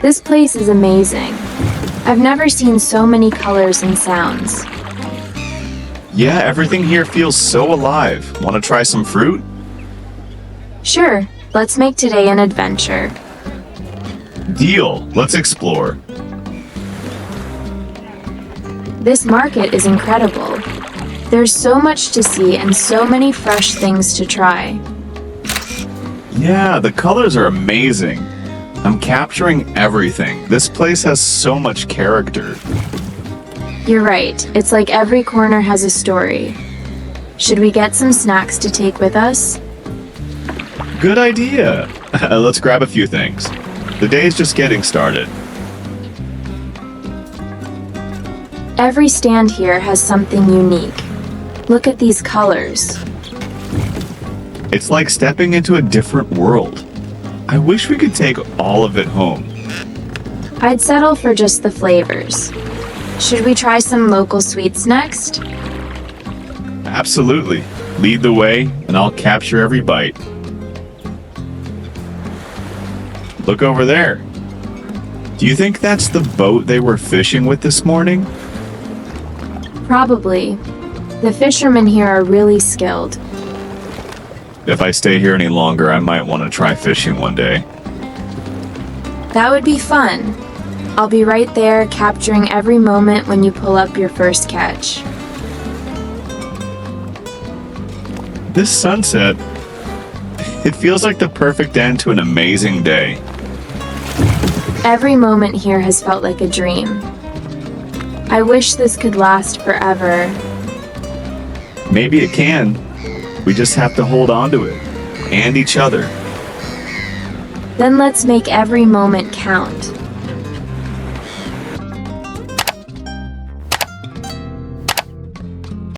This place is amazing. I've never seen so many colors and sounds. Yeah, everything here feels so alive. Want to try some fruit? Sure, let's make today an adventure. Deal. Let's explore. This market is incredible. There's so much to see and so many fresh things to try. Yeah, the colors are amazing. I'm capturing everything. This place has so much character. You're right, it's like every corner has a story. Should we get some snacks to take with us? Good idea. Let's grab a few things. The day's just getting started. Every stand here has something unique. Look at these colors. It's like stepping into a different world. I wish we could take all of it home. I'd settle for just the flavors. Should we try some local sweets next? Absolutely. Lead the way, and I'll capture every bite. Look over there. Do you think that's the boat they were fishing with this morning? Probably. The fishermen here are really skilled. If I stay here any longer, I might want to try fishing one day. That would be fun. I'll be right there capturing every moment when you pull up your first catch. This sunset, it feels like the perfect end to an amazing day. Every moment here has felt like a dream. I wish this could last forever. Maybe it can. We just have to hold on to it, and each other. Then let's make every moment count.